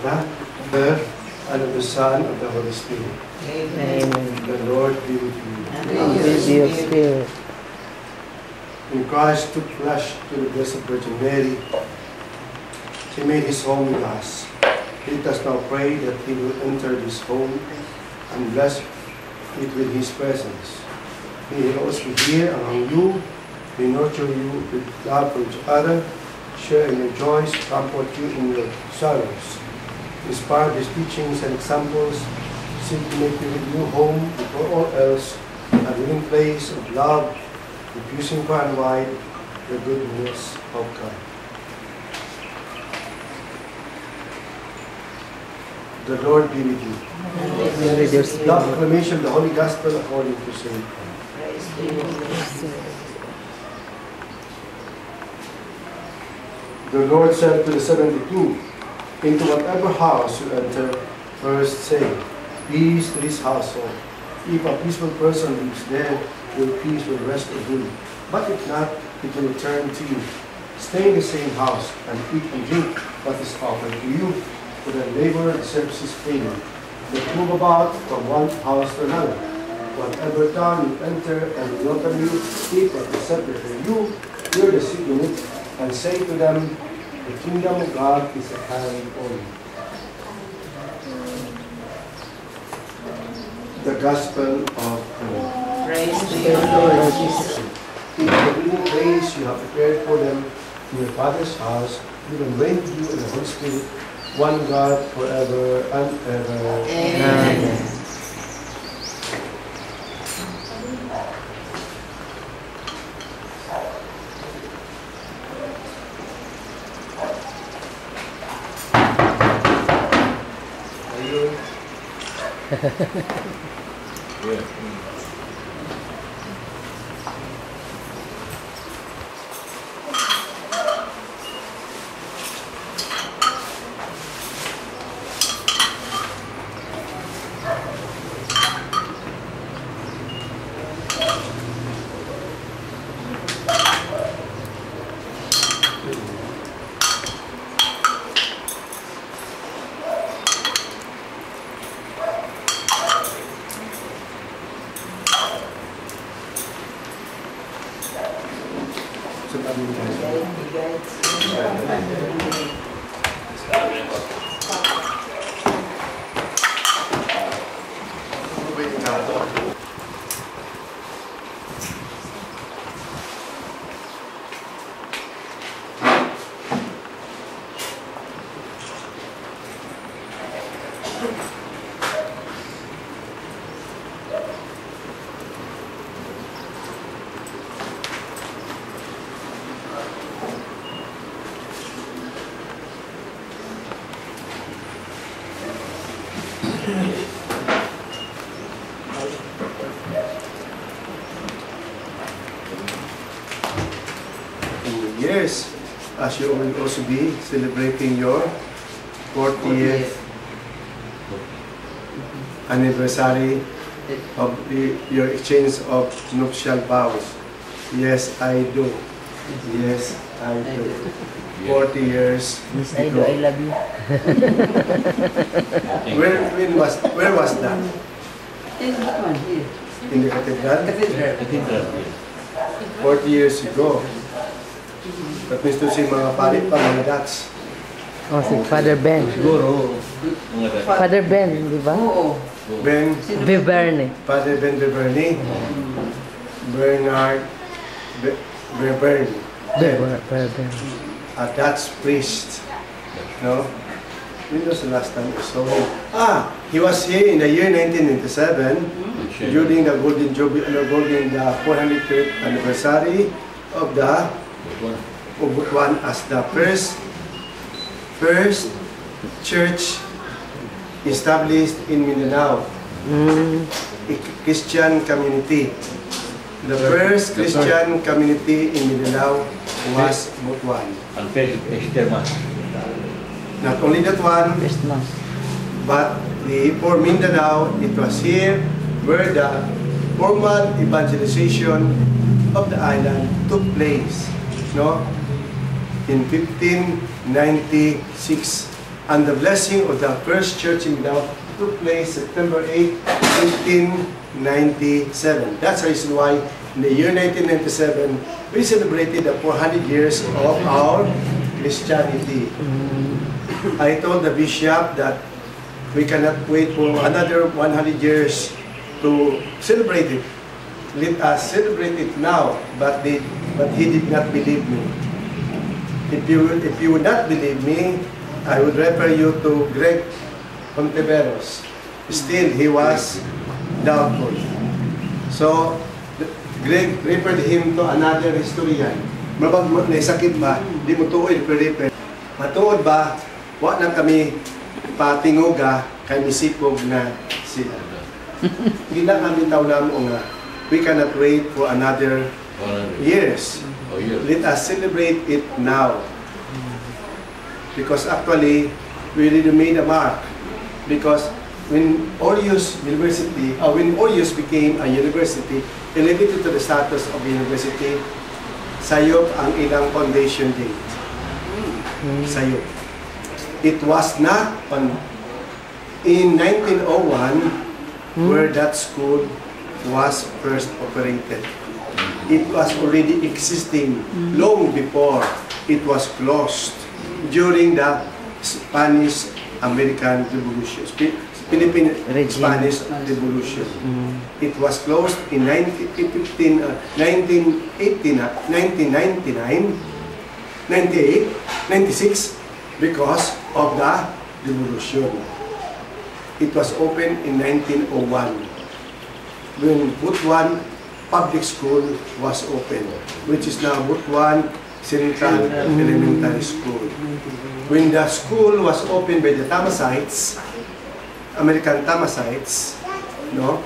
Father, and of the Son, and of the Holy Spirit. Amen. The Lord be with you. And with your spirit. When Christ took flesh to the Blessed Virgin Mary, He made His home with us. Let us now pray that He will enter this home and bless it with His presence. May He always be here among you, may nurture you with love for each other, share in your joys, comfort you in your sorrows. Inspire His teachings and examples, seek to make you a new home before all else, a living place of love, diffusing far and wide the goodness of God. The Lord be with you. And with your spirit. The proclamation of the Holy Gospel according to St. Paul. The Lord said to the 72, into whatever house you enter, first say, peace to this household. If a peaceful person lives there, your peace will rest on him. But if not, it will return to you. Stay in the same house and eat and drink what is offered to you, for the laborer deserves his payment. But move about from one house to another. Whatever town you enter and will welcome you, eat what is set before you, hear the seed in it, and say to them, the kingdom of God is at hand only. The Gospel of the Lord. Praise to you, Lord Jesus. In the living place you have prepared for them in your Father's house, you will reign with you in the Holy Spirit, one God forever and ever. Amen. Years, as you will also be celebrating your 40th anniversary of your exchange of nuptial vows. Yes, I do. Yes, I do. 40 years Yes, I do. ago. I love you. Where was that? In that one here. In the cathedral? Cathedral. 40 years ago. That means to si mga pari pa, mga Dutch. Oh, si Father Ben. Siguro, Father Ben, di ba? Oo. Ben, Viverne. Father Ben Beverne, Bernard Beverne, Viverne. a Dutch priest. No? When was the last time I saw him? He was here in the year 1997 during the Golden Jubilee, the 400th anniversary of the Butuan as the first church established in Mindanao, a Christian community. The first Christian community in Mindanao was Butuan. Not only that one, Christmas. but for Mindanao, it was here where the formal evangelization of the island took place. No? In 1596, And the blessing of the first church in Mindanao took place September 8, 1897. That's the reason why in the year 1997, we celebrated the 400 years of our Christianity. I told the bishop that we cannot wait for another 100 years to celebrate it. Let us celebrate it now, but he did not believe me. If you would not believe me, I would refer you to Greg Conteveros. Still, he was doubtful. So, Greg referred him to another historian. Mabag naisakit ba? Di mo tuoy, refer. Matuod ba? Wa nang kami patingoga kay misipog na sila. Gila kami tawlam o nga, we cannot wait for another years. Let us celebrate it now. Because actually, we really made a mark. Because when Orius University, when Orius became a university, elevated to the status of university, sayop ang ilang foundation date. Sayop. It was not on in 1901 where that school was first operated. It was already existing long before it was closed during the Spanish-American Revolution, Philippine-Spanish Revolution. It was closed in 1999, 98, 96 because of the revolution. It was opened in 1901 when Butuan Public School was opened, which is now Butuan Central Elementary School. When the school was opened by the Tamasites, American Tamasites, no,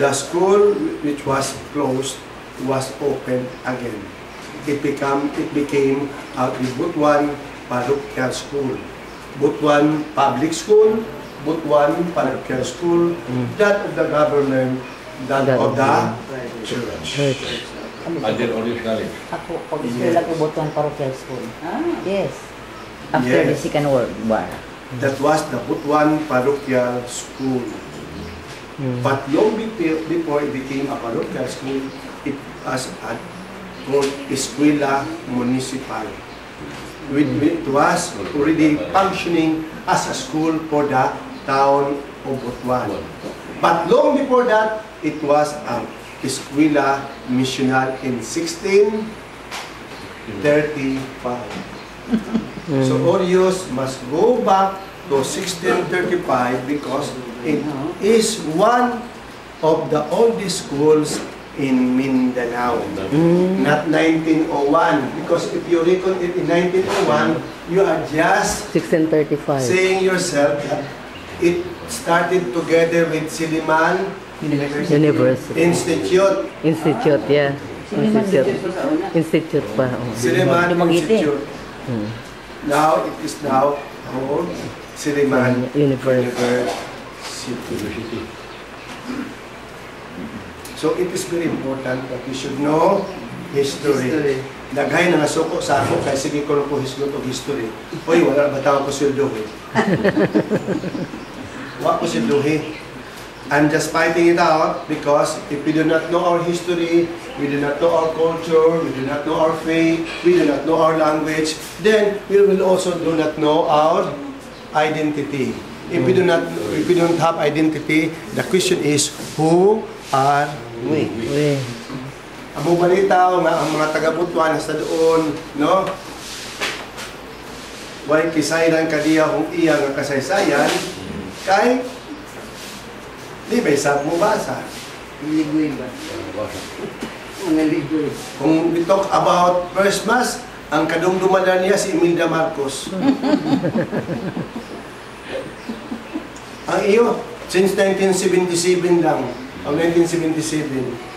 the school which was closed was opened again. It became the Butuan Parochial School, Butuan Public School, Butuan Parochial School, that of the government, that of the church. Under Orius College. Ako, pag-eskwela ko Butuan Parochial School. Yes. After the Second World War. That was the Butuan Parochial School. But long before it became a parochial school, it was called Escuela Municipal. It was already functioning as a school for the town of Butuan. But long before that, it was a Escuela Missional in 1635. So Orius must go back to 1635 because it is one of the oldest schools in Mindanao. Not 1901, because if you recall it in 1901, you are just 1635. saying yourself that it started together with Siliman University. Institute. Institute, yeah. Institute pa. Siliman Dumaguete. Institute. Now it is now called Siliman University. So it is very important that we should know history. Daghay na nasuko sa ako, kaya sige ko na po hisgot o history. Uy, wala ba tao ko silduhi? Wala ko silduhi. I'm just fighting it out because if we do not know our history, we do not know our culture, we do not know our faith, we do not know our language, then we will also do not know our identity. If we don't have identity, the question is, who are we? Ang balita nga ang mga taga-Butuan sa doon, no? Way kisayran kadiya kung iya nga kasaysayan, kay di ba isang mo basa? Ligoy ba? Mga ligoy. Kung we talk about first mass, ang kadumduman na niya si Imelda Marcos. Ang iyo, since 1977 lang, ang 1977.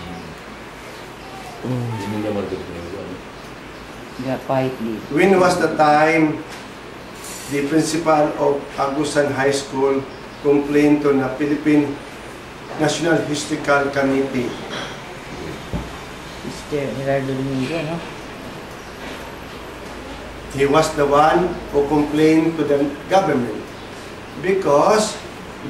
When was the time the principal of Agusan High School complained to the Philippine National Historical Committee? Mr. Gerardo Domingo, no? He was the one who complained to the government because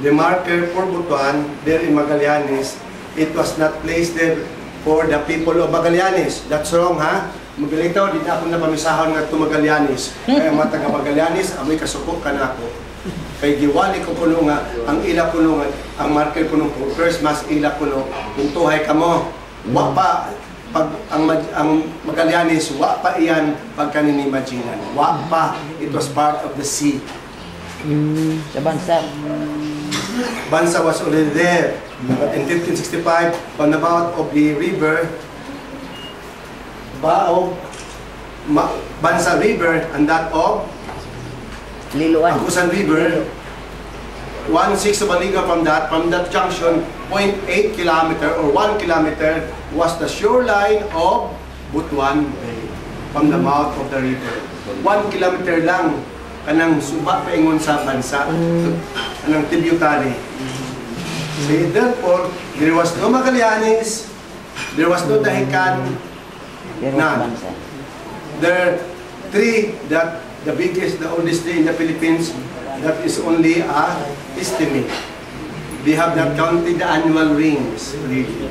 the marker for Butuan there in Magallanes, it was not placed there for the people of Magallanes. That's wrong, ha? Magalito, di na ako napamisahon nga ito Magallanes. Kaya mga taga Magallanes, amoy kasuko ka na ako. Kay giwali ko kuno nga, ang ila kuno nga, ang marker kuno po, first mass ila kuno, kung tuhay ka mo. Wa pa, pag ang Magallanes, wa pa iyan pagkaninimaginan. Wa pa, it was part of the sea. Sa bansa. Bansa was already there. But in 1565, on the mouth of the river, Bansa River and that of Liloan. Agusan River, 1/6 of a liga from that junction, 0.8 kilometer or 1 kilometer was the shoreline of Butuan Bay from the mouth of the river. 1 kilometer lang kanang suba paingon sa bansa, kanang tributary. So therefore, there was no Magallanes, there was no Dahican, Pero sa none. bansa. There are three that the biggest, the oldest three in the Philippines, that is only a estimate. They have not counted the annual rings, really.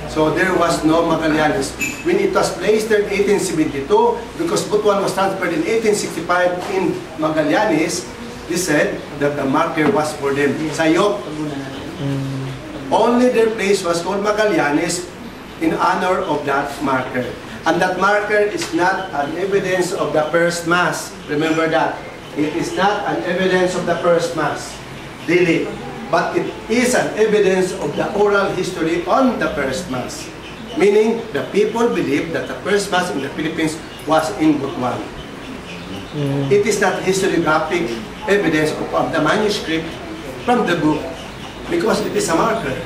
So there was no Magallanes. When it was placed there in 1872, because Butuan was transferred in 1865 in Magallanes, they said that the marker was for them. Sayop. Only their place was called Magallanes in honor of that marker. And that marker is not an evidence of the first Mass. Remember that. It is not an evidence of the first Mass. Really. But it is an evidence of the oral history on the first Mass. Meaning, the people believe that the first Mass in the Philippines was in Butuan. It is not historiographic evidence of the manuscript from the book because it is a marker.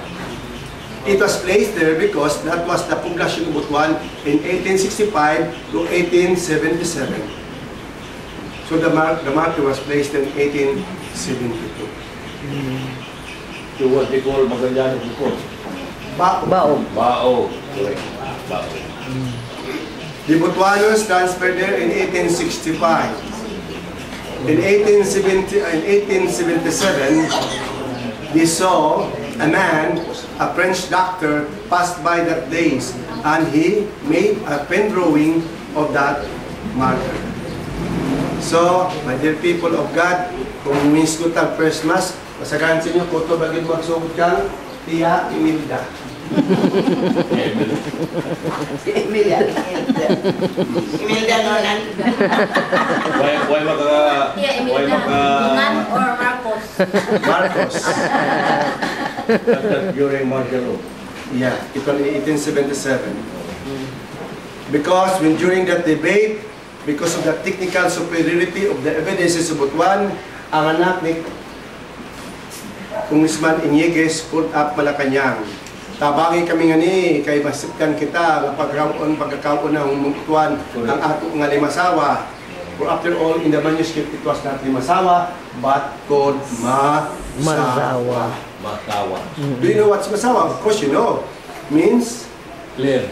It was placed there because that was the population of Butuan in 1865 to 1877. So the marker was placed in 1872. So what they call Magallanes before? Baog. Bao. Correct. Bao. The Butuanos transferred there in 1865. In 1877, they saw a man, a French doctor, passed by that place, and he made a pen drawing of that marker. So, my dear people of God, kung miss ko tag first Mass, masagaan sa inyo, kuto bagay magsugod kang Tia Imelda. Why Dungan or Marcos? Marcos. That's during Marcelo. Yeah, it was in 1877. Because when during that debate, because of the technical superiority of the evidences of Butuan, ang anak ni Congressman Iñiguez pulled up Malacanang. Tabangi kami nga ni, kay masipkan kita, nga pagkakaon ng Butuan, ang ato nga Limasawa. For after all, in the manuscript, it was not Limasawa, but called Masawa. Masawa. Do you know what's Masawa? Of course you know. Means Clear.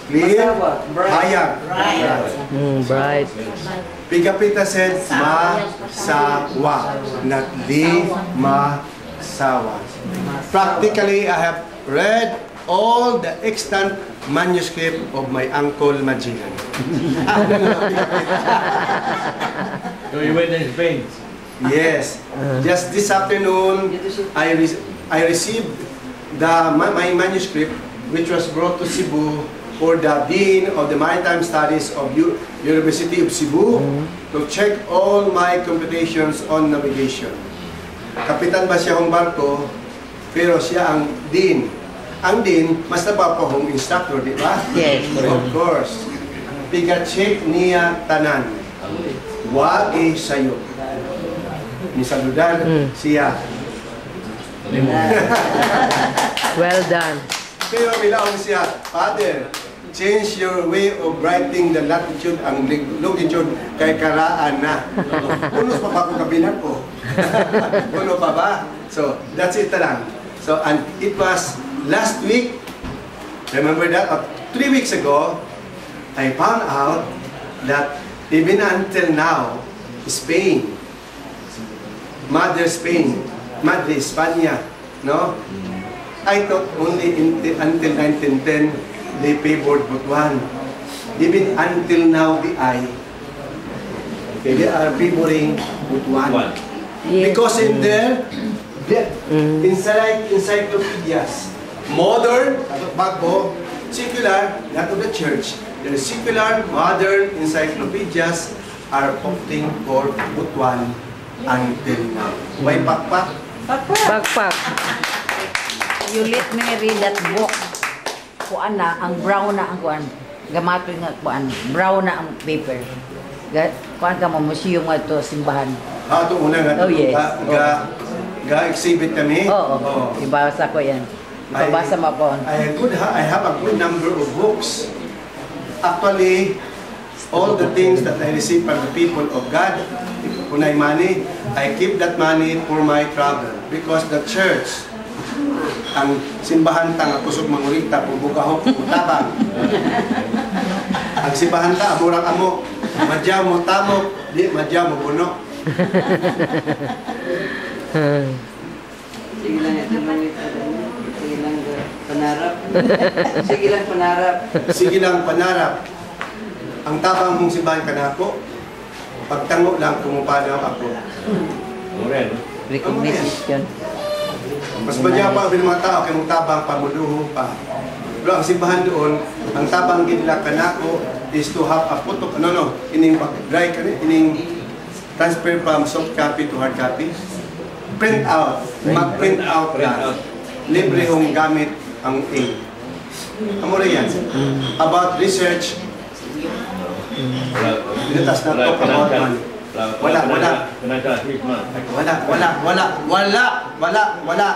clear, Bright. hayag. Bright. Pigapita said Masawa, not Limasawa. Practically, I have read all the extant manuscript of my uncle Majigan. So you went in Spain? Yes. Just this afternoon, I received my manuscript, which was brought to Cebu for the Dean of the Maritime Studies of University of Cebu to check all my computations on navigation. Kapitan ba siya ng barko, pero siya ang Dean. Ang Dean, mas napapahong instructor, di ba? Yes. Of course. Piga-check niya tanan. Wagi sayo. Misaludan siya. Well done. Pero bilang siya, Father, change your way of writing the latitude and longitude kay karaan na. Punos pa ba kung kabilang ko? Puno pa ba? So, that's it lang. So, and it was last week, remember that? 3 weeks ago, I found out that Even until now, Spain, Madre Spain, Madre España, no? I thought only until 1910 they favored Butuan. Even until now, they are favoring Butuan. Yes. Because in their encyclopedias, modern, bago, secular, not of the church, the secular, modern encyclopedias are opting for Butuan until now. Why pakpak? Pakpak. You let me read that book. Kuan na, ang brown na ang kuan. Gamatoy nga kuan. Brown na ang paper. Kuan ka mo, museum nga to, simbahan. Ito una nga, Oh, yes. exhibit kami. Oo. Ibasa ko yan. Ipabasa mo ko. I have a good number of books. Actually, all the things that I receive from the people of God, when I money, I keep that money for my travel. Because the church, ang simbahan ta nga kusog mangurita, pubugahok, putabang. Ang simbahan ta, amurang amo, madya mo tamok, di madya mo buno. Sige lang ito lang ito. Sige lang panarap. Sige lang panarap. Sige lang panarap. Ang tabang mong simbahan ka na ako, pagtango lang kumupanaw ako. Oren. Recognition. Mas madya pa ang mga tao kay mong tabang pamuluho pa. Pero ang simbahan doon, ang tabang ginila ka na ako is to have a photo, ining pag-dry ka ining transfer from soft copy to hard copy. Print out. Mag-print out na. Libre hong gamit ang ink. Amo rin yan. About research, pinatas na talk about money. Wala.